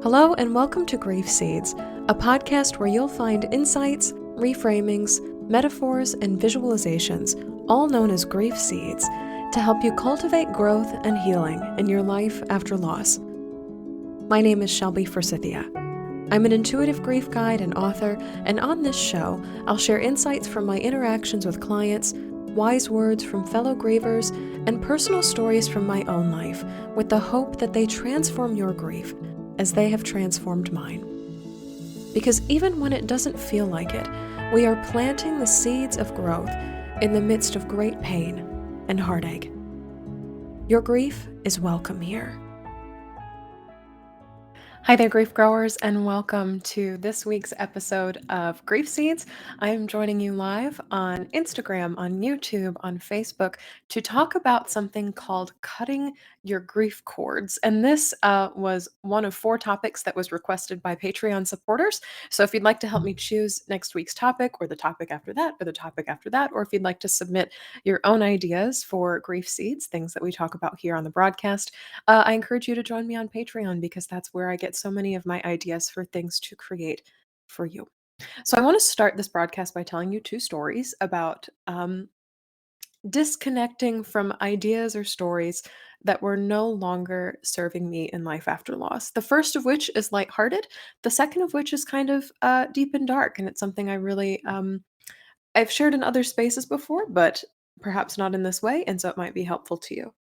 Hello, and welcome to Grief Seeds, a podcast where you'll find insights, reframings, metaphors, and visualizations, all known as grief seeds, to help you cultivate growth and healing in your life after loss. My name is Shelby Forsythia. I'm an intuitive grief guide and author, and on this show, I'll share insights from my interactions with clients, wise words from fellow grievers, and personal stories from my own life, with the hope that they transform your grief as they have transformed mine. Because even when it doesn't feel like it, we are planting the seeds of growth in the midst of great pain and heartache. Your grief is welcome here. Hi there, grief growers, and welcome to this week's episode of Grief Seeds. I am joining you live on Instagram, on YouTube, on Facebook to talk about something called cutting your grief cords. And this was one of 4 topics that was requested by Patreon supporters. So if you'd like to help me choose next week's topic, or the topic after that, or the topic after that, or if you'd like to submit your own ideas for Grief Seeds, things that we talk about here on the broadcast, I encourage you to join me on Patreon because that's where I get so many of my ideas for things to create for you. So I want to start this broadcast by telling you 2 stories about disconnecting from ideas or stories that were no longer serving me in life after loss. The first of which is lighthearted. The second of which is kind of deep and dark, and it's something I really I've shared in other spaces before, but perhaps not in this way, and so it might be helpful to you.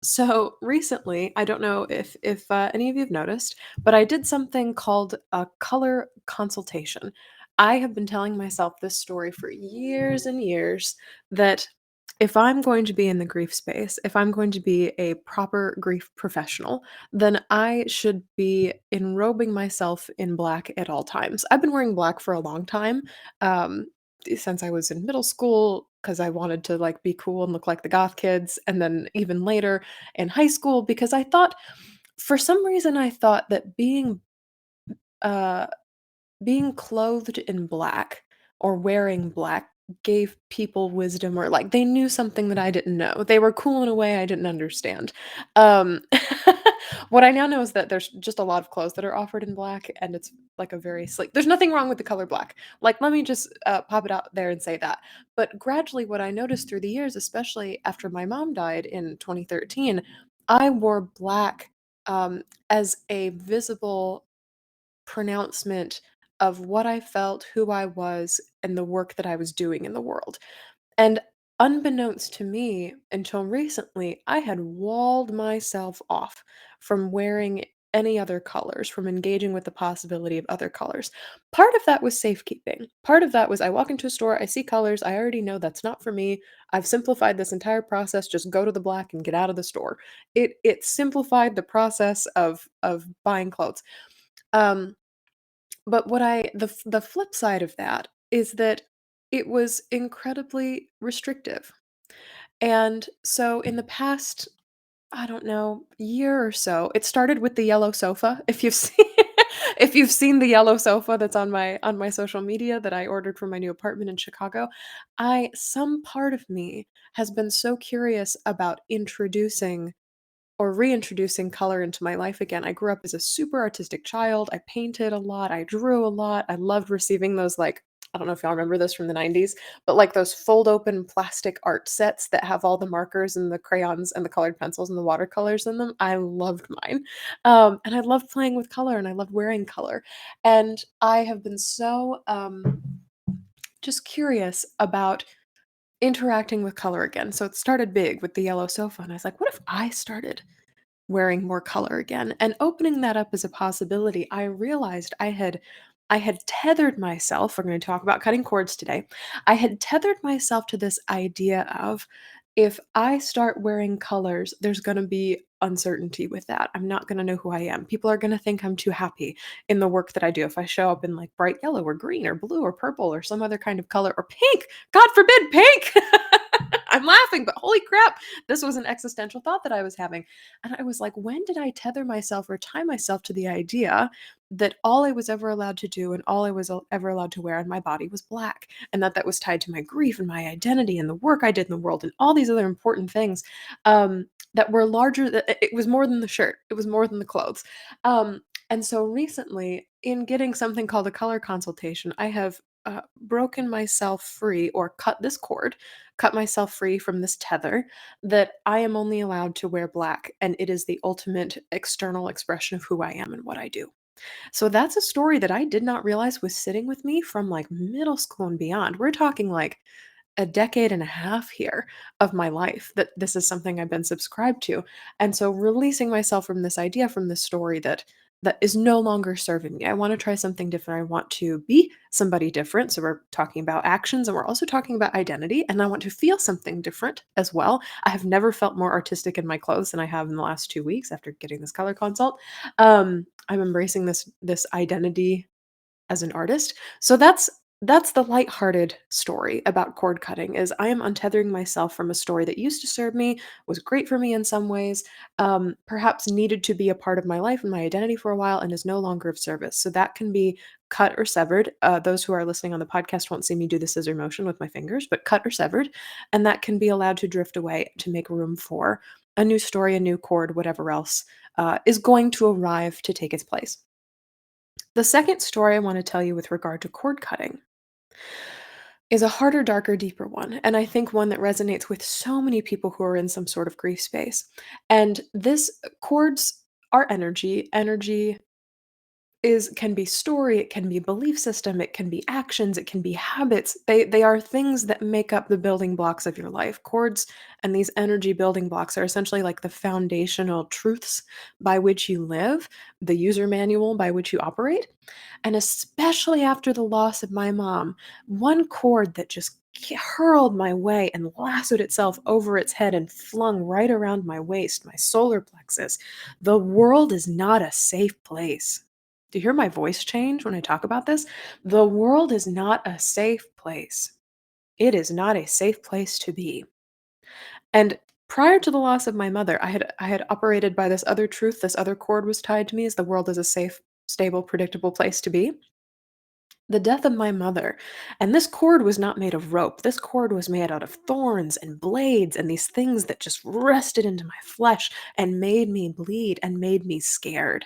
So recently, I don't know if any of you have noticed, but I did something called a color consultation. I have been telling myself this story for years and years that if I'm going to be in the grief space, if I'm going to be a proper grief professional, then I should be enrobing myself in black at all times. I've been wearing black for a long time. Um, since I was in middle school because I wanted to like be cool and look like the goth kids, and then even later in high school because I thought for some reason I thought that uh being clothed in black or wearing black gave people wisdom, or like they knew something that I didn't know. They were cool in a way I didn't understand. Um, what I now know is that there's just a lot of clothes that are offered in black, and it's like a very sleek. There's nothing wrong with the color black. Like, let me just pop it out there and say that. But gradually, what I noticed through the years, especially after my mom died in 2013, I wore black as a visible pronouncement of what I felt, who I was, and the work that I was doing in the world. And unbeknownst to me, until recently, I had walled myself off from wearing any other colors, from engaging with the possibility of other colors. Part of that was safekeeping. Part of that was I walk into a store, I see colors, I already know that's not for me. I've simplified this entire process. Just go to the black and get out of the store. It simplified the process of buying clothes. Um, but the flip side of that is that it was incredibly restrictive. And so in the past, I don't know, year or so, it started with the yellow sofa. If you've seen if you've seen the yellow sofa that's on my social media that I ordered for my new apartment in Chicago, I some part of me has been so curious about introducing or reintroducing color into my life again. I grew up as a super artistic child. I painted a lot, I drew a lot. I loved receiving those, like, I don't know if y'all remember this from the 90s, but like those fold open plastic art sets that have all the markers and the crayons and the colored pencils and the watercolors in them. I loved mine. And I loved playing with color and I loved wearing color. And I have been so just curious about interacting with color again. So it started big with the yellow sofa. And I was like, what if I started wearing more color again? And opening that up as a possibility, I realized I had tethered myself, we're going to talk about cutting cords today. I had tethered myself to this idea of if I start wearing colors, there's going to be uncertainty with that. I'm not going to know who I am. People are going to think I'm too happy in the work that I do if I show up in like bright yellow or green or blue or purple or some other kind of color or pink. God forbid, pink. I'm laughing, but holy crap, this was an existential thought that I was having. And I was like, when did I tether myself or tie myself to the idea that all I was ever allowed to do and all I was ever allowed to wear on my body was black? And that was tied to my grief and my identity and the work I did in the world and all these other important things that were larger. It was more than the shirt. It was more than the clothes. Um, And so recently, in getting something called a color consultation, I have broken myself free or cut this cord, cut myself free from this tether that I am only allowed to wear black. And it is the ultimate external expression of who I am and what I do. So that's a story that I did not realize was sitting with me from like middle school and beyond. We're talking like a decade and a half here of my life that this is something I've been subscribed to. And so releasing myself from this idea, from this story that is no longer serving me. I want to try something different. I want to be somebody different. So we're talking about actions and we're also talking about identity. And I want to feel something different as well. I have never felt more artistic in my clothes than I have in the last 2 weeks after getting this color consult. I'm embracing this identity as an artist. So that's the lighthearted story about cord cutting is I am untethering myself from a story that used to serve me, was great for me in some ways, perhaps needed to be a part of my life and my identity for a while and is no longer of service. So that can be cut or severed. Those who are listening on the podcast won't see me do the scissor motion with my fingers, but cut or severed. And that can be allowed to drift away to make room for a new story, a new cord, whatever else is going to arrive to take its place. The second story I want to tell you with regard to cord cutting is a harder, darker, deeper one. And I think one that resonates with so many people who are in some sort of grief space. And this cords are energy. Energy is can be story, it can be belief system, it can be actions, it can be habits. They are things that make up the building blocks of your life. Chords and these energy building blocks are essentially like the foundational truths by which you live, the user manual by which you operate. And especially after the loss of my mom, one chord that just hurled my way and lassoed itself over its head and flung right around my waist, my solar plexus. The world is not a safe place. Do you hear my voice change when I talk about this? The world is not a safe place. It is not a safe place to be. And prior to the loss of my mother, I had operated by this other truth, this other cord was tied to me as the world is a safe, stable, predictable place to be. The death of my mother, and this cord was not made of rope. This cord was made out of thorns and blades and these things that just rested into my flesh and made me bleed and made me scared.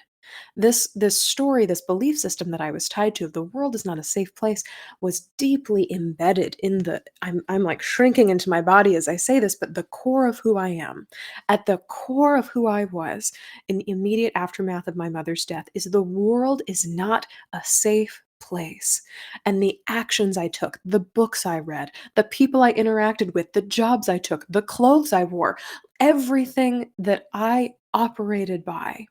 This story, this belief system that I was tied to of the world is not a safe place was deeply embedded in the I'm like shrinking into my body as I say this, but the core of who I am, at the core of who I was in the immediate aftermath of my mother's death is the world is not a safe place. And the actions I took, the books I read, the people I interacted with, the jobs I took, the clothes I wore, everything that I operated by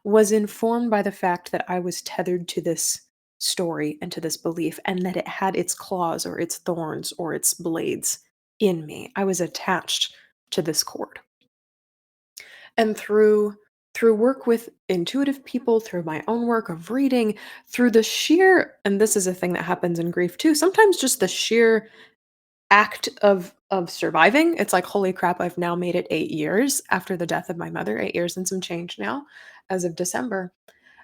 was informed by the fact that I was tethered to this story and to this belief, and that it had its claws or its thorns or its blades in me. I was attached to this cord. And through work with intuitive people, through my own work of reading, through the sheer and this is a thing that happens in grief too, sometimes just the sheer act of surviving. It's like, holy crap, I've now made it 8 years after the death of my mother, 8 years and some change now as of December.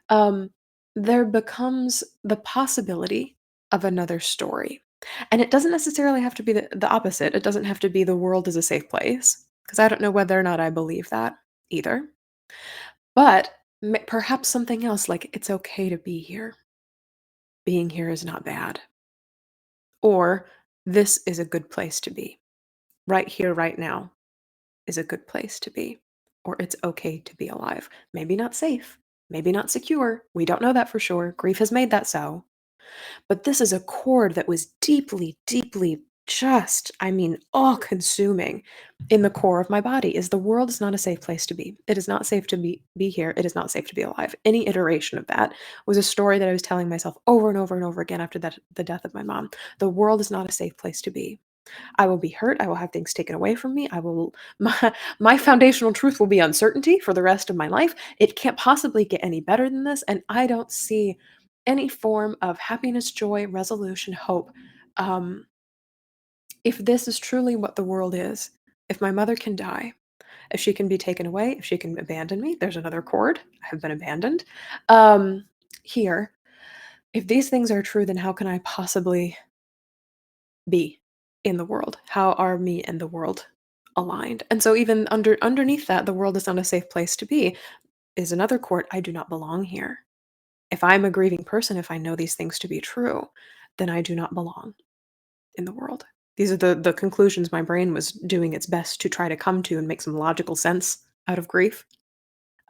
um, there becomes the possibility of another story. And it doesn't necessarily have to be the opposite. It doesn't have to be the world is a safe place, because I don't know whether or not I believe that either. But perhaps something else like it's okay to be here. Being here is not bad. Or this is a good place to be. Right here, right now is a good place to be. Or it's okay to be alive. Maybe not safe, maybe not secure. We don't know that for sure. Grief has made that so. But this is a chord that was deeply, deeply just, I mean, all consuming in the core of my body is the world is not a safe place to be. It is not safe to be here. It is not safe to be alive. Any iteration of that was a story that I was telling myself over and over and over again after the death of my mom. The world is not a safe place to be. I will be hurt. I will have things taken away from me. I will my foundational truth will be uncertainty for the rest of my life. It can't possibly get any better than this, and I don't see any form of happiness, joy, resolution, hope. Um, if this is truly what the world is, if my mother can die, if she can be taken away, if she can abandon me, there's another chord. I have been abandoned. Um, here, if these things are true, then how can I possibly be in the world? How are me and the world aligned? And so even underneath that, the world is not a safe place to be, is another chord. I do not belong here. If I'm a grieving person, if I know these things to be true, then I do not belong in the world. These are the conclusions my brain was doing its best to try to come to and make some logical sense out of grief.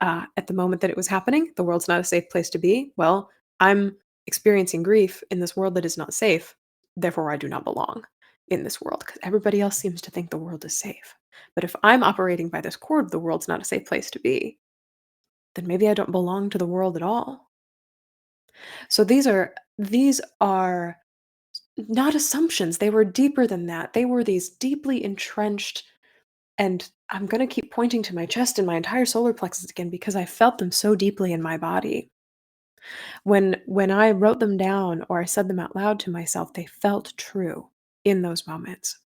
At the moment that it was happening, the world's not a safe place to be. Well, I'm experiencing grief in this world that is not safe. Therefore, I do not belong in this world because everybody else seems to think the world is safe. But if I'm operating by this cord, the world's not a safe place to be, then maybe I don't belong to the world at all. So these are not assumptions. They were deeper than that. They were these deeply entrenched, and I'm going to keep pointing to my chest and my entire solar plexus again because I felt them so deeply in my body. When I wrote them down or I said them out loud to myself, they felt true in those moments.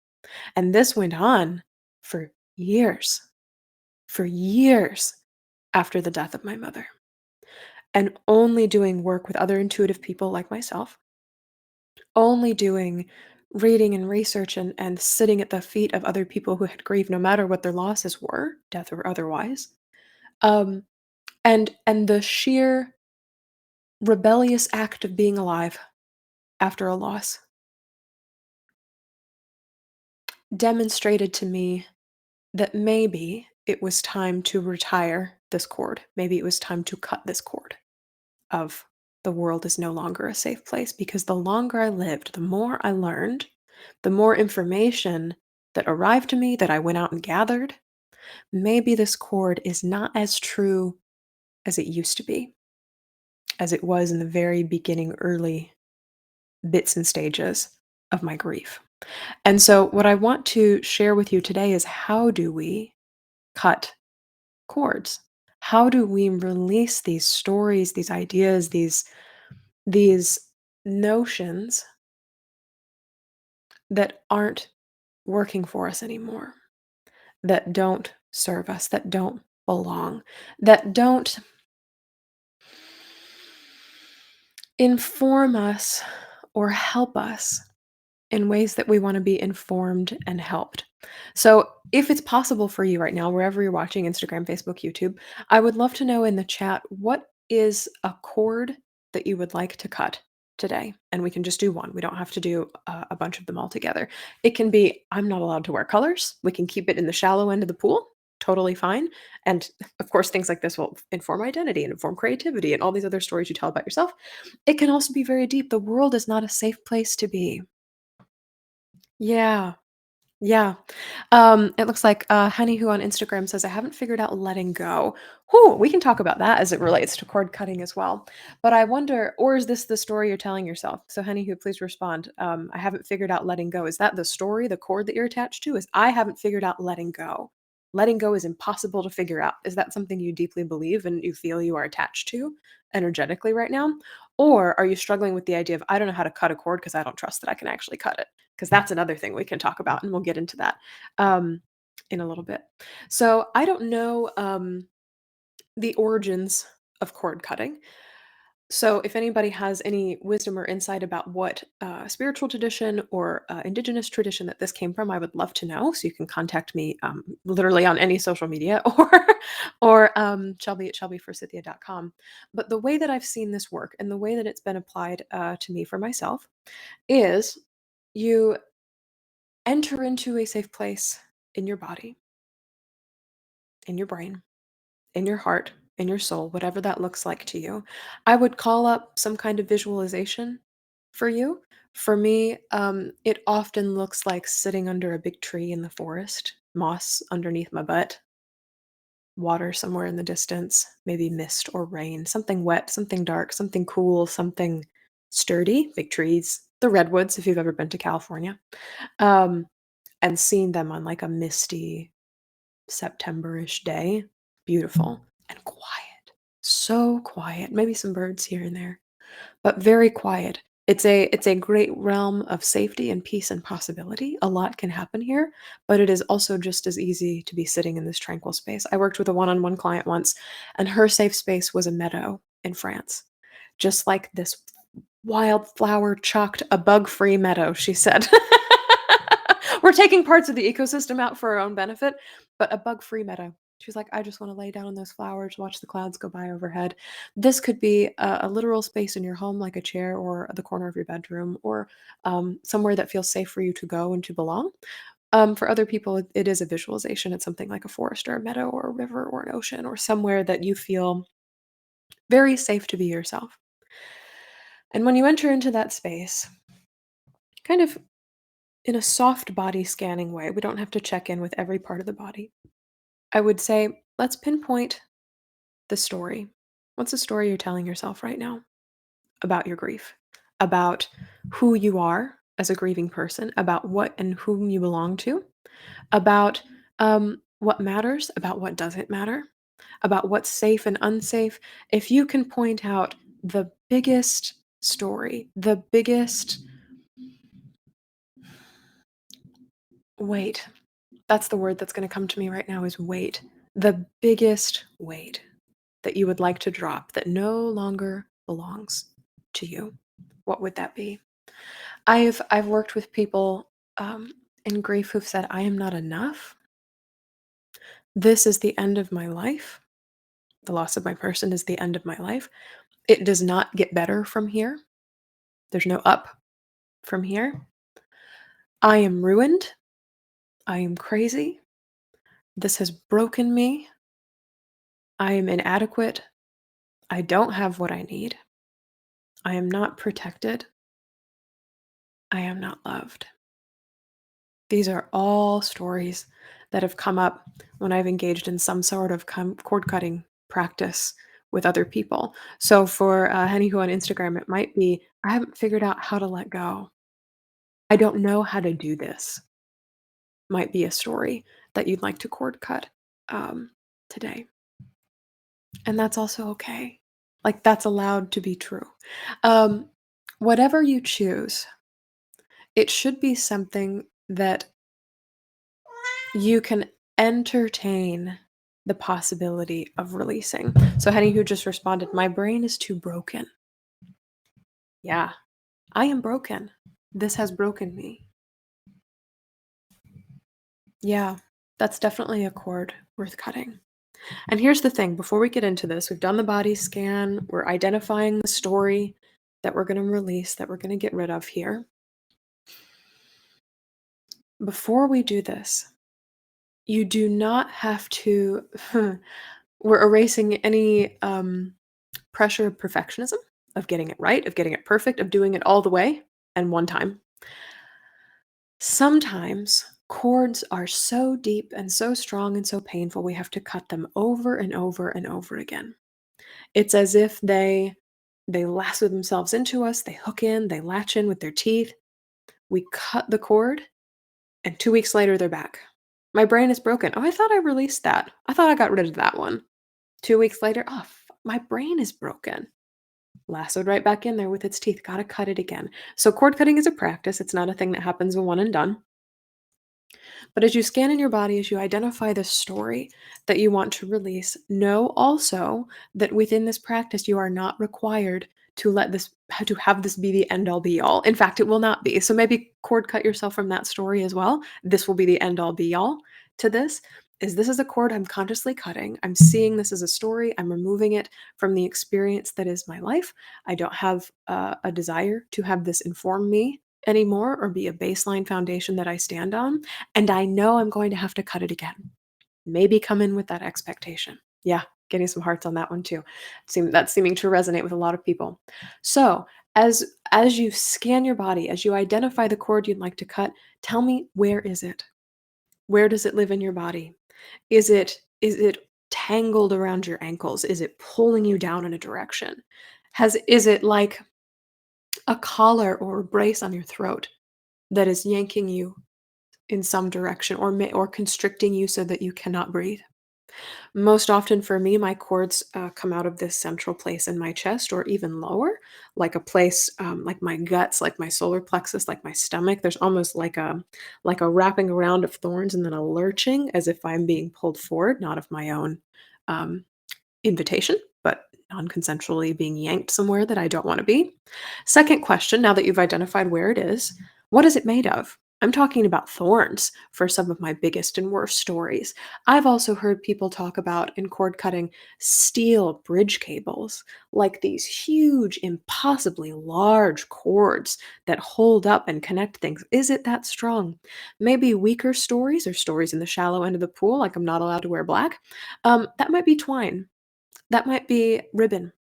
And this went on for years, for years after the death of my mother. And only doing work with other intuitive people like myself, only doing reading and research and sitting at the feet of other people who had grieved no matter what their losses were, death or otherwise. Um, and the sheer rebellious act of being alive after a loss demonstrated to me that maybe it was time to retire this cord. Maybe it was time to cut this cord of the world is no longer a safe place because the longer I lived, the more I learned, the more information that arrived to me that I went out and gathered. Maybe this cord is not as true as it used to be, as it was in the very beginning, early bits and stages of my grief. And so, what I want to share with you today is how do we cut cords? How do we release these stories, these ideas, these notions that aren't working for us anymore, that don't serve us, that don't belong, that don't inform us or help us in ways that we want to be informed and helped. So, if it's possible for you right now, wherever you're watching Instagram, Facebook, YouTube, I would love to know in the chat what is a cord that you would like to cut today? And we can just do one. We don't have to do a bunch of them all together. It can be I'm not allowed to wear colors. We can keep it in the shallow end of the pool. Totally fine. And of course, things like this will inform identity and inform creativity and all these other stories you tell about yourself. It can also be very deep. The world is not a safe place to be. Yeah. Yeah. It looks like Honey Who on Instagram says, I haven't figured out letting go. Whew, we can talk about that as it relates to cord cutting as well. But I wonder, or is this the story you're telling yourself? So, Honey Who, please respond. I haven't figured out letting go. Is that the story, the cord that you're attached to? Is I haven't figured out letting go. Letting go is impossible to figure out. Is that something you deeply believe and you feel you are attached to energetically right now? Or are you struggling with the idea of, I don't know how to cut a cord because I don't trust that I can actually cut it? Because that's another thing we can talk about, and we'll get into that um, in a little bit. So I don't know the origins of cord cutting. So if anybody has any wisdom or insight about what spiritual tradition or indigenous tradition that this came from, I would love to know. So you can contact me literally on any social media or Shelby at shelbyforsythia.com. But the way that I've seen this work and the way that it's been applied to me for myself is you enter into a safe place in your body, in your brain, in your heart, in your soul, whatever that looks like to you. I would call up some kind of visualization for you. For me, it often looks like sitting under a big tree in the forest, moss underneath my butt, water somewhere in the distance, maybe mist or rain, something wet, something dark, something cool, something sturdy, big trees, the redwoods, if you've ever been to California, um, and seeing them on like a misty September-ish day. Beautiful and quiet. So quiet. Maybe some birds here and there, but very quiet. It's a great realm of safety and peace and possibility. A lot can happen here, but it is also just as easy to be sitting in this tranquil space. I worked with a one-on-one client once, and her safe space was a meadow in France. Just like this wildflower chalked a bug-free meadow, she said. We're taking parts of the ecosystem out for our own benefit, but a bug-free meadow. She's like, I just want to lay down in those flowers, watch the clouds go by overhead. This could be a literal space in your home, like a chair or the corner of your bedroom, or somewhere that feels safe for you to go and to belong. For other people, it is a visualization. It's something like a forest or a meadow or a river or an ocean or somewhere that you feel very safe to be yourself. And when you enter into that space, kind of in a soft body scanning way, we don't have to check in with every part of the body. I would say, let's pinpoint the story. What's the story you're telling yourself right now about your grief? About who you are as a grieving person, about what and whom you belong to, about what matters, about what doesn't matter, about what's safe and unsafe. If you can point out the biggest story, the biggest weight, that's the word that's going to come to me right now is weight. The biggest weight that you would like to drop that no longer belongs to you. What would that be? I've worked with people in grief who've said, "I am not enough. This is the end of my life. The loss of my person is the end of my life. It does not get better from here. There's no up from here. I am ruined. I am crazy. This has broken me. I am inadequate. I don't have what I need. I am not protected. I am not loved." These are all stories that have come up when I've engaged in some sort of cord cutting practice with other people. So for Henny who on Instagram, it might be, I haven't figured out how to let go. I don't know how to do this. Might be a story that you'd like to cord cut um, today. And that's also okay. Like that's allowed to be true. Um, Whatever you choose, it should be something that you can entertain the possibility of releasing. So Henny who just responded, "My brain is too broken." Yeah, I am broken. This has broken me. Yeah, that's definitely a cord worth cutting. And here's the thing, before we get into this, we've done the body scan, we're identifying the story that we're going to release, that we're going to get rid of here. Before we do this, you do not have to we're erasing any pressure of perfectionism, of getting it right, of getting it perfect, of doing it all the way and one time. Sometimes cords are so deep and so strong and so painful, we have to cut them over and over and over again. It's as if they lasso themselves into us, they hook in, they latch in with their teeth. We cut the cord, and 2 weeks later they're back. My brain is broken. Oh, I thought I released that. I thought I got rid of that one. 2 weeks later, oh, my brain is broken. Lassoed right back in there with its teeth. Gotta cut it again. So cord cutting is a practice. It's not a thing that happens a one and done. But as you scan in your body, as you identify the story that you want to release, know also that within this practice, you are not required to let this to have this be the end all be all. In fact, it will not be. So maybe cord cut yourself from that story as well. This will be the end all be all to this. This is a cord I'm consciously cutting. I'm seeing this as a story. I'm removing it from the experience that is my life. I don't have a desire to have this inform me anymore or be a baseline foundation that I stand on. And I know I'm going to have to cut it again. Maybe come in with that expectation. Yeah, getting some hearts on that one too. That's seeming to resonate with a lot of people. So, as you scan your body, as you identify the cord you'd like to cut, tell me, where is it? Where does it live in your body? Is it tangled around your ankles? Is it pulling you down in a direction? Is it like a collar or a brace on your throat that is yanking you in some direction or constricting you so that you cannot breathe? Most often for me, my cords come out of this central place in my chest or even lower, like a place like my guts, like my solar plexus, like my stomach. There's almost like a wrapping around of thorns and then a lurching as if I'm being pulled forward, not of my own um, invitation, but non-consensually being yanked somewhere that I don't want to be. Second question, now that you've identified where it is, what is it made of? I'm talking about thorns for some of my biggest and worst stories. I've also heard people talk about in cord cutting steel bridge cables, like these huge, impossibly large cords that hold up and connect things. Is it that strong? Maybe weaker stories or stories in the shallow end of the pool, like I'm not allowed to wear black. That might be twine. That might be ribbon.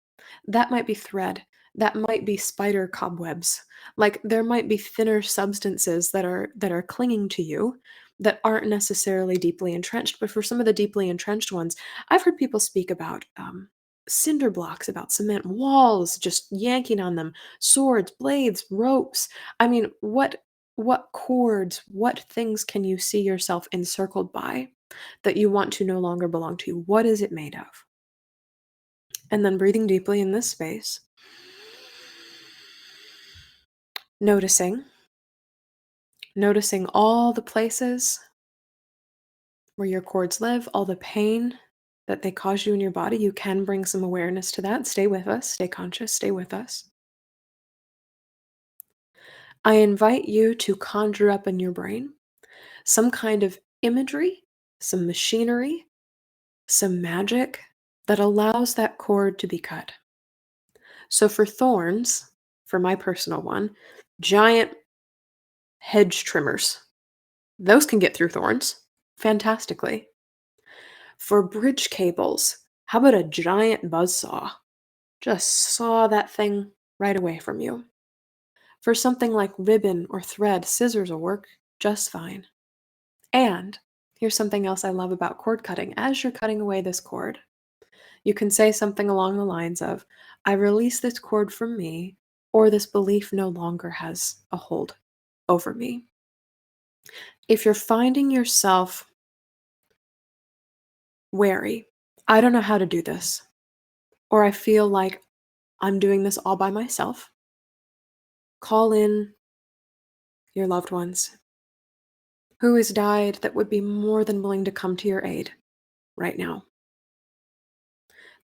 That might be thread. That might be spider cobwebs. Like, there might be thinner substances that are clinging to you that aren't necessarily deeply entrenched, but for some of the deeply entrenched ones, I've heard people speak about, cinder blocks, about cement walls, just yanking on them, swords, blades, ropes. I mean, what cords, what things can you see yourself encircled by that you want to no longer belong to you? What is it made of? And then breathing deeply in this space, noticing, noticing all the places where your cords live, all the pain that they cause you in your body. You can bring some awareness to that. Stay with us, stay conscious, stay with us. I invite you to conjure up in your brain some kind of imagery, some machinery, some magic that allows that cord to be cut. So for thorns, for my personal one, giant hedge trimmers. Those can get through thorns fantastically. For bridge cables, how about a giant buzz saw? Just saw that thing right away from you. For something like ribbon or thread, scissors will work just fine. And here's something else I love about cord cutting. As you're cutting away this cord, you can say something along the lines of, I release this cord from me, or this belief no longer has a hold over me. If you're finding yourself wary, I don't know how to do this, or I feel like I'm doing this all by myself, call in your loved ones who has died that would be more than willing to come to your aid right now.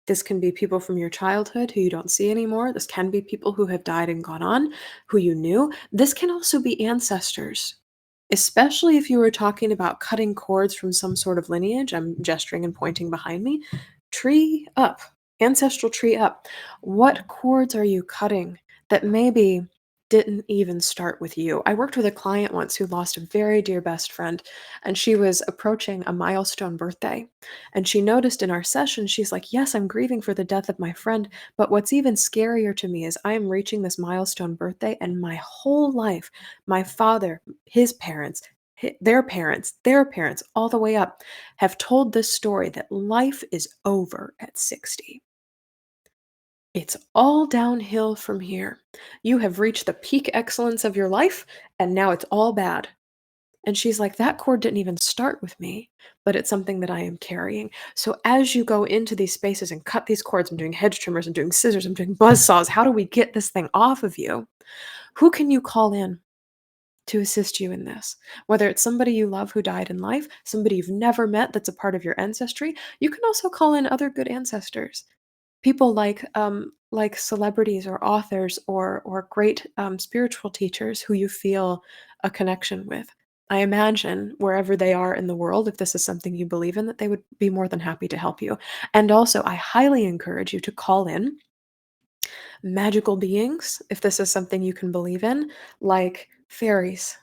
This can be people from your childhood who you don't see anymore. This can be people who have died and gone on, who you knew. This can also be ancestors, especially if you were talking about cutting cords from some sort of lineage. I'm gesturing and pointing behind me. Tree up, ancestral tree up. What cords are you cutting that maybe didn't even start with you? I worked with a client once who lost a very dear best friend, and she was approaching a milestone birthday. And she noticed in our session, she's like, yes, I'm grieving for the death of my friend, but what's even scarier to me is I am reaching this milestone birthday, and my whole life, my father, his parents, their parents, all the way up, have told this story that life is over at 60. It's all downhill from here. You have reached the peak excellence of your life, and now it's all bad. And she's like, that cord didn't even start with me, but it's something that I am carrying. So as you go into these spaces and cut these cords, I'm doing hedge trimmers, I'm doing scissors, I'm doing buzz saws. How do we get this thing off of you? Who can you call in to assist you in this? Whether it's somebody you love who died in life, somebody you've never met that's a part of your ancestry, you can also call in other good ancestors. People like celebrities or authors or great, spiritual teachers who you feel a connection with. I imagine wherever they are in the world, if this is something you believe in, that they would be more than happy to help you. And also, I highly encourage you to call in magical beings, if this is something you can believe in, like fairies,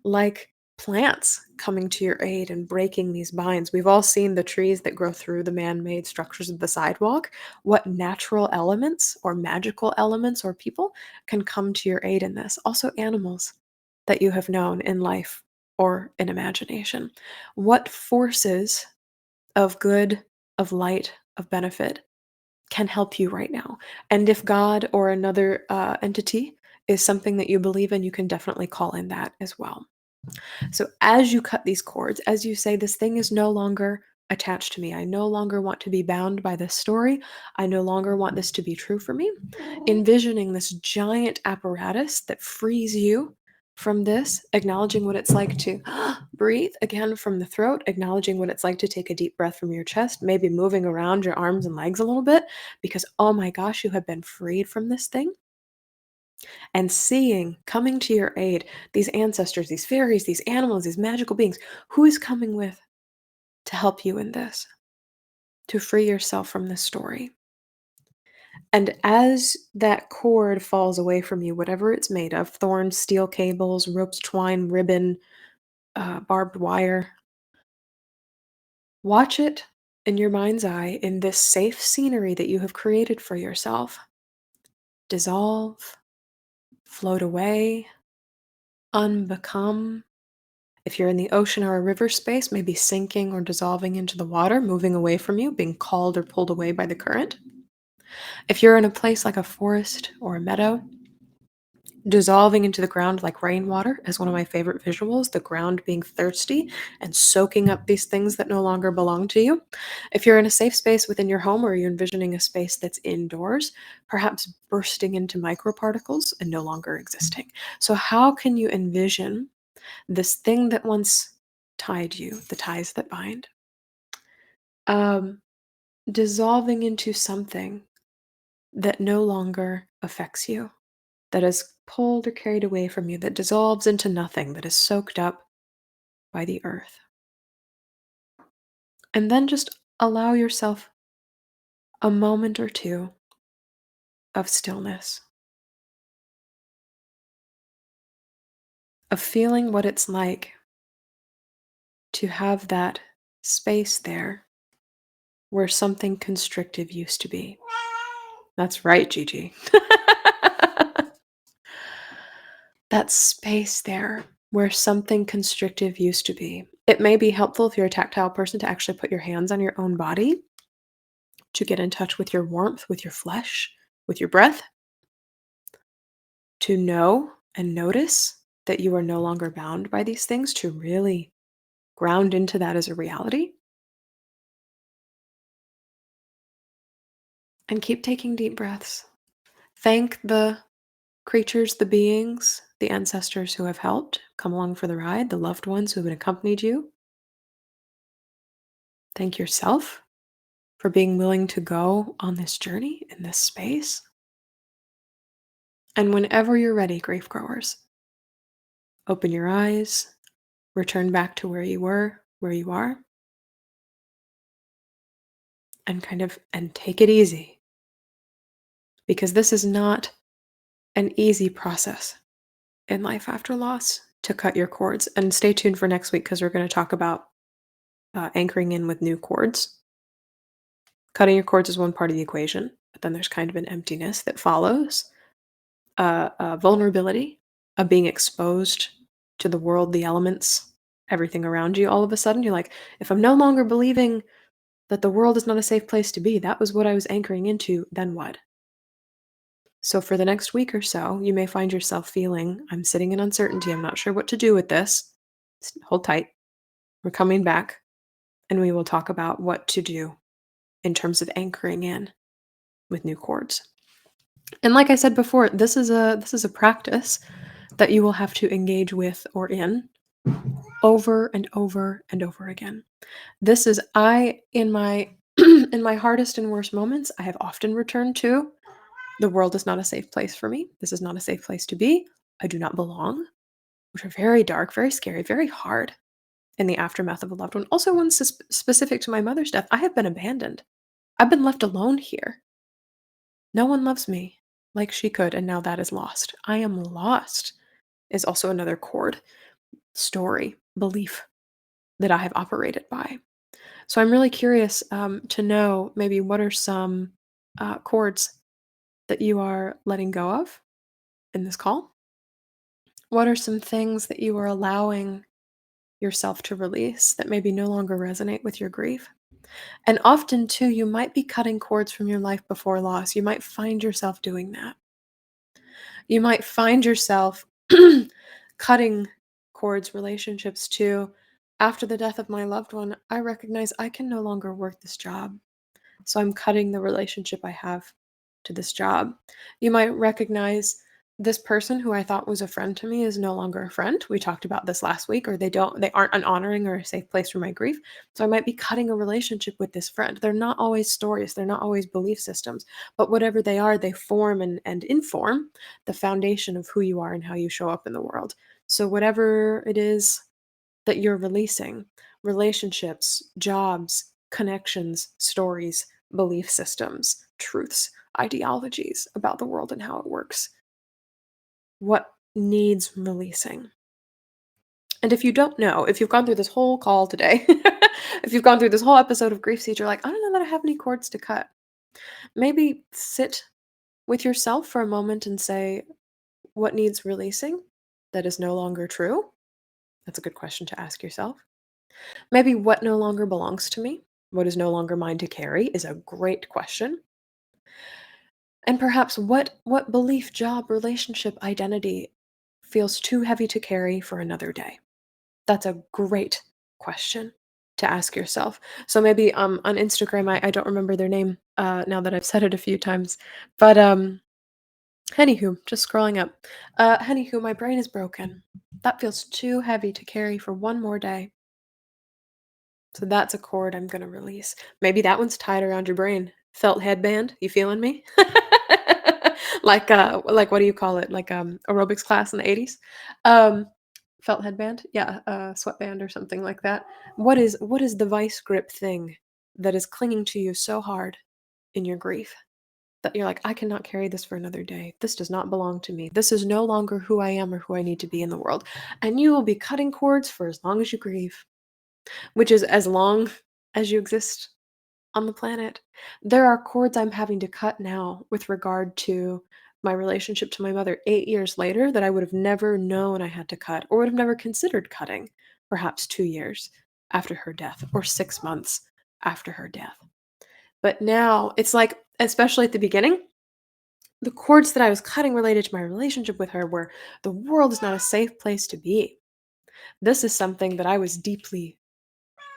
like plants coming to your aid and breaking these binds. We've all seen the trees that grow through the man made structures of the sidewalk. What natural elements or magical elements or people can come to your aid in this? Also, animals that you have known in life or in imagination. What forces of good, of light, of benefit can help you right now? And if God or another entity is something that you believe in, you can definitely call in that as well. So as you cut these cords, as you say, this thing is no longer attached to me. I no longer want to be bound by this story. I no longer want this to be true for me. Envisioning this giant apparatus that frees you from this, acknowledging what it's like to breathe again from the throat, acknowledging what it's like to take a deep breath from your chest, maybe moving around your arms and legs a little bit because, oh my gosh, you have been freed from this thing. and seeing coming to your aid these ancestors, these fairies, these animals, these magical beings. Who is coming with to help you in this, to free yourself from this story? And as that cord falls away from you, whatever it's made of, thorns, steel cables, ropes, twine, ribbon, barbed wire, watch it in your mind's eye in this safe scenery that you have created for yourself dissolve, float away, unbecome. If you're in the ocean or a river space, maybe sinking or dissolving into the water, moving away from you, being called or pulled away by the current. If you're in a place like a forest or a meadow, dissolving into the ground like rainwater is one of my favorite visuals, the ground being thirsty and soaking up these things that no longer belong to you. If you're in a safe space within your home or you're envisioning a space that's indoors, perhaps bursting into microparticles and no longer existing. So, how can you envision this thing that once tied you, the ties that bind, um, dissolving into something that no longer affects you? That is pulled or carried away from you, that dissolves into nothing, that is soaked up by the earth. And then just allow yourself a moment or two of stillness, of feeling what it's like to have that space there where something constrictive used to be. That's right, Gigi. That space there where something constrictive used to be. It may be helpful if you're a tactile person to actually put your hands on your own body to get in touch with your warmth, with your flesh, with your breath, to know and notice that you are no longer bound by these things, to really ground into that as a reality. And keep taking deep breaths. Thank the creatures, the beings, the ancestors who have helped come along for the ride, the loved ones who have accompanied you. Thank yourself for being willing to go on this journey in this space. And whenever you're ready, grief growers, open your eyes, return back to where you were, where you are, and take it easy, because this is not an easy process in life after loss to cut your cords. And stay tuned for next week because we're going to talk about anchoring in with new cords. Cutting your cords is one part of the equation, but then there's kind of an emptiness that follows, vulnerability of being exposed to the world, the elements, everything around you. All of a sudden, you're like, if I'm no longer believing that the world is not a safe place to be, that was what I was anchoring into, then what? So, for the next week or so, you may find yourself feeling, I'm sitting in uncertainty. I'm not sure what to do with this. Hold tight. We're coming back and we will talk about what to do in terms of anchoring in with new chords. And like I said before, this is a practice that you will have to engage with or in over and over and over again. This is I in my in my hardest and worst moments, I have often returned to the world is not a safe place for me. This is not a safe place to be. I do not belong, which are very dark, very scary, very hard in the aftermath of a loved one. Also, one specific to my mother's death, I have been abandoned. I've been left alone here. No one loves me like she could, and now that is lost. I am lost is also another chord, story, belief that I have operated by. So I'm really curious to know maybe what are some chords that you are letting go of in this call? What are some things that you are allowing yourself to release that maybe no longer resonate with your grief? And often, too, you might be cutting cords from your life before loss. You might find yourself doing that. You might find yourself cutting cords, relationships too. After the death of my loved one, I recognize I can no longer work this job. So I'm cutting the relationship I have to this job. You might recognize this person who I thought was a friend to me is no longer a friend. We talked about this last week, or they aren't an honoring or a safe place for my grief. So I might be cutting a relationship with this friend. They're not always stories, they're not always belief systems, but whatever they are, they form and inform the foundation of who you are and how you show up in the world. So whatever it is that you're releasing, relationships, jobs, connections, stories, belief systems, truths, ideologies about the world and how it works, what needs releasing. And if you don't know, if you've gone through this whole call today, if you've gone through this whole episode of Grief Seed, you're like, I don't know that I have any cords to cut. Maybe sit with yourself for a moment and say, what needs releasing that is no longer true? That's a good question to ask yourself. Maybe what no longer belongs to me, what is no longer mine to carry is a great question. And perhaps what belief, job, relationship, identity feels too heavy to carry for another day? That's a great question to ask yourself. So maybe on Instagram, I don't remember their name now that I've said it a few times, but anywho, just scrolling up. Anywho, my brain is broken. That feels too heavy to carry for one more day. So that's a cord I'm gonna release. Maybe that one's tied around your brain. Felt headband, you feeling me? Like what do you call it? Like aerobics class in the 80s? Um, Felt headband? Yeah, sweatband or something like that. What is the vice grip thing that is clinging to you so hard in your grief that you're like, I cannot carry this for another day. This does not belong to me. This is no longer who I am or who I need to be in the world. And you will be cutting cords for as long as you grieve, which is as long as you exist on the planet. There are cords I'm having to cut now with regard to my relationship to my mother 8 years later that I would have never known I had to cut or would have never considered cutting, perhaps 2 years after her death or 6 months after her death. But now it's like, especially at the beginning, the cords that I was cutting related to my relationship with her were the world is not a safe place to be. This is something that I was deeply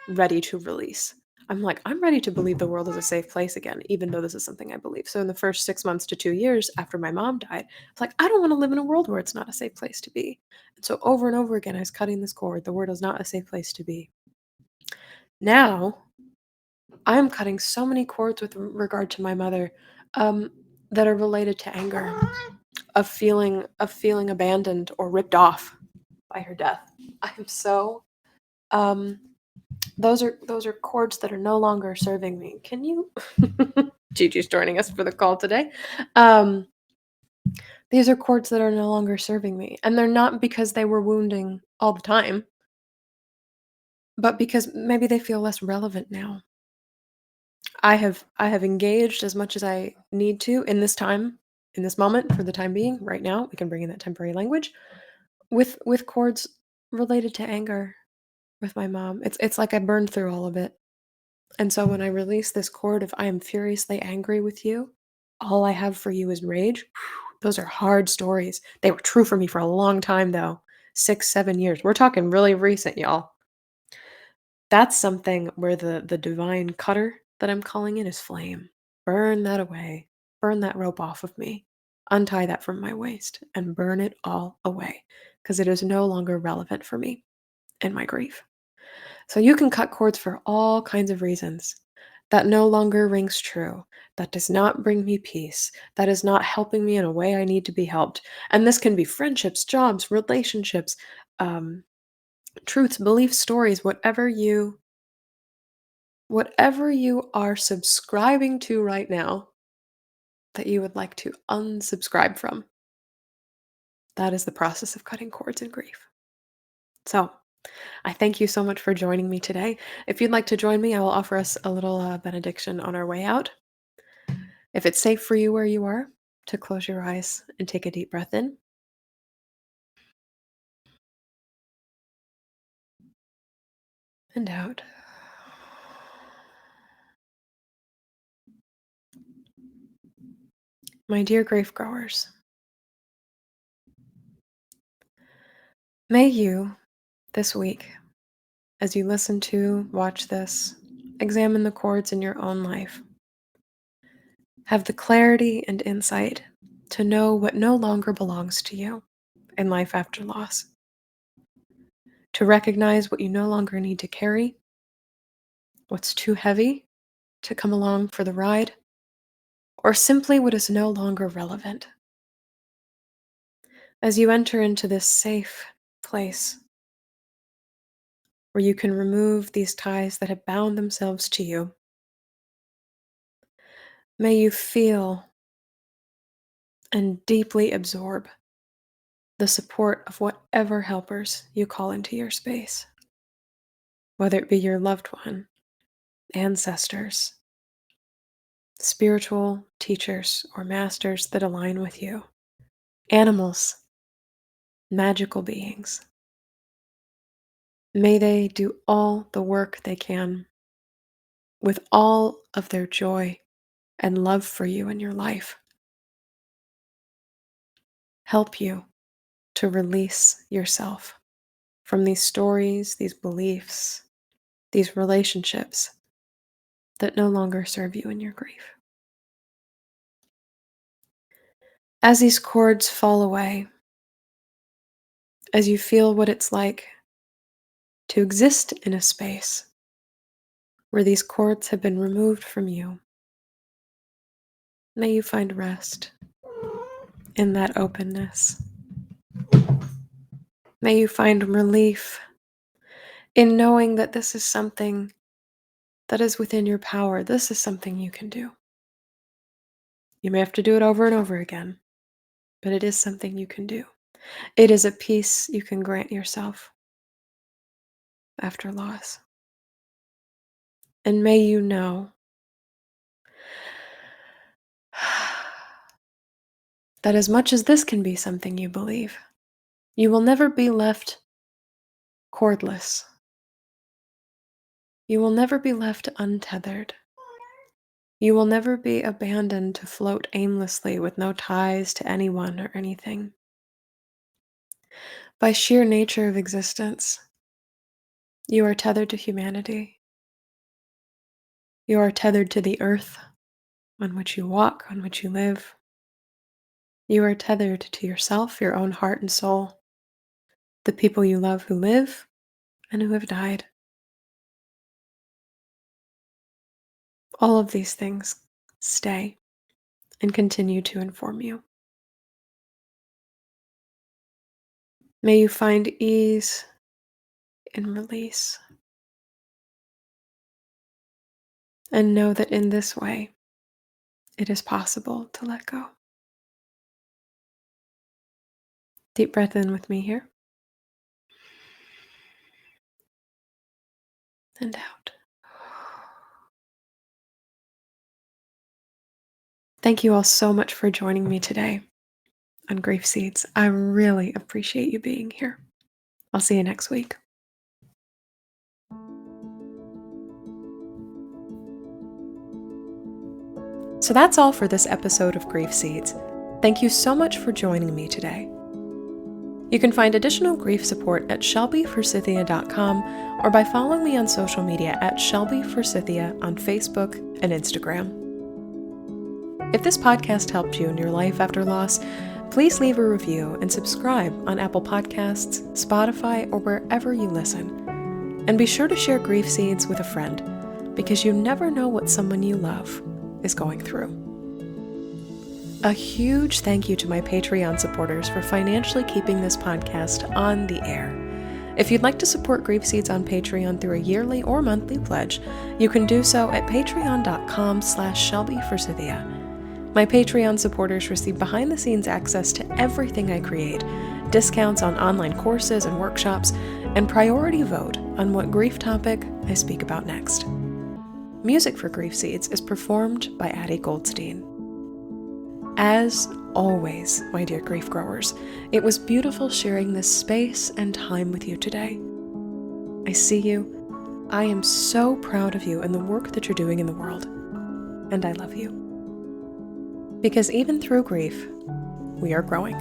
ready to release. I'm like, I'm ready to believe the world is a safe place again, even though this is something I believe. So in the first 6 months to 2 years after my mom died, it's like, I don't want to live in a world where it's not a safe place to be. And so over and over again, I was cutting this cord. The world is not a safe place to be. Now I'm cutting so many cords with regard to my mother, um, that are related to anger, of feeling abandoned or ripped off by her death. I am so um those are chords that are no longer serving me. Can you Gigi's joining us for the call today. Um, these are chords that are no longer serving me. And they're not because they were wounding all the time, but because maybe they feel less relevant now. I have engaged as much as I need to in this time, in this moment, for the time being, right now. We can bring in that temporary language with chords related to anger with my mom. It's like I burned through all of it. And so when I release this chord of I am furiously angry with you, all I have for you is rage. Those are hard stories. They were true for me for a long time though. 6, 7 years. We're talking really recent, y'all. That's something where the divine cutter that I'm calling in is flame. Burn that away. Burn that rope off of me. Untie that from my waist and burn it all away because it is no longer relevant for me in my grief. So you can cut cords for all kinds of reasons. That no longer rings true. That does not bring me peace. That is not helping me in a way I need to be helped. And this can be friendships, jobs, relationships, um, truths, beliefs, stories, whatever you are subscribing to right now that you would like to unsubscribe from. That is the process of cutting cords in grief. So, I thank you so much for joining me today. If you'd like to join me, I will offer us a little benediction on our way out. If it's safe for you where you are, to close your eyes and take a deep breath in and out. My dear grief growers, may you, this week, as you listen to, watch this, examine the chords in your own life, have the clarity and insight to know what no longer belongs to you in life after loss, to recognize what you no longer need to carry, what's too heavy to come along for the ride, or simply what is no longer relevant. As you enter into this safe place where you can remove these ties that have bound themselves to you, may you feel and deeply absorb the support of whatever helpers you call into your space, whether it be your loved one, ancestors, spiritual teachers or masters that align with you, animals, magical beings. May they do all the work they can with all of their joy and love for you in your life. Help you to release yourself from these stories, these beliefs, these relationships that no longer serve you in your grief. As these cords fall away, as you feel what it's like to exist in a space where these cords have been removed from you, may you find rest in that openness. May you find relief in knowing that this is something that is within your power. This is something you can do. You may have to do it over and over again, but it is something you can do. It is a peace you can grant yourself after loss. And may you know that as much as this can be something you believe, you will never be left cordless. You will never be left untethered. You will never be abandoned to float aimlessly with no ties to anyone or anything. By sheer nature of existence, you are tethered to humanity. You are tethered to the earth on which you walk, on which you live. You are tethered to yourself, your own heart and soul, the people you love who live and who have died. All of these things stay and continue to inform you. May you find ease in release and know that in this way it is possible to let go. Deep breath in with me here and out. Thank you all so much for joining me today on Grief Seeds. I really appreciate you being here. I'll see you next week. So that's all for this episode of Grief Seeds. Thank you so much for joining me today. You can find additional grief support at shelbyforsythia.com or by following me on social media at shelbyforsythia on Facebook and Instagram. If this podcast helped you in your life after loss, please leave a review and subscribe on Apple Podcasts, Spotify, or wherever you listen. And be sure to share Grief Seeds with a friend, because you never know what someone you love is going through. A huge thank you to my Patreon supporters for financially keeping this podcast on the air. If you'd like to support Grief Seeds on Patreon through a yearly or monthly pledge, you can do so at patreon.com/shelbyforsythia. My Patreon supporters receive behind-the-scenes access to everything I create, discounts on online courses and workshops, and priority vote on what grief topic I speak about next. Music for Grief Seeds is performed by Addie Goldstein. As always, my dear grief growers, it was beautiful sharing this space and time with you today. I see you. I am so proud of you and the work that you're doing in the world. And I love you. Because even through grief, we are growing.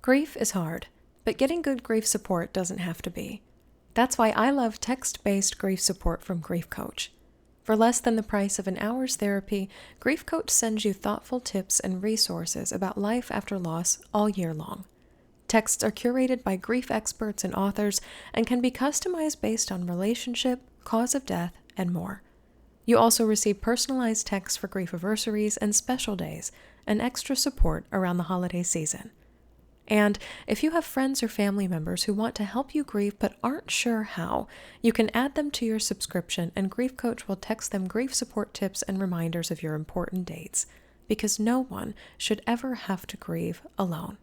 Grief is hard, but getting good grief support doesn't have to be. That's why I love text-based grief support from Grief Coach. For less than the price of an hour's therapy, Grief Coach sends you thoughtful tips and resources about life after loss all year long. Texts are curated by grief experts and authors and can be customized based on relationship, cause of death, and more. You also receive personalized texts for grief anniversaries and special days, and extra support around the holiday season. And if you have friends or family members who want to help you grieve but aren't sure how, you can add them to your subscription and Grief Coach will text them grief support tips and reminders of your important dates, because no one should ever have to grieve alone.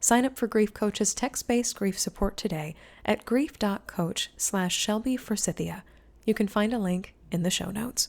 Sign up for Grief Coach's text-based grief support today at grief.coach/ShelbyForsythia. You can find a link in the show notes.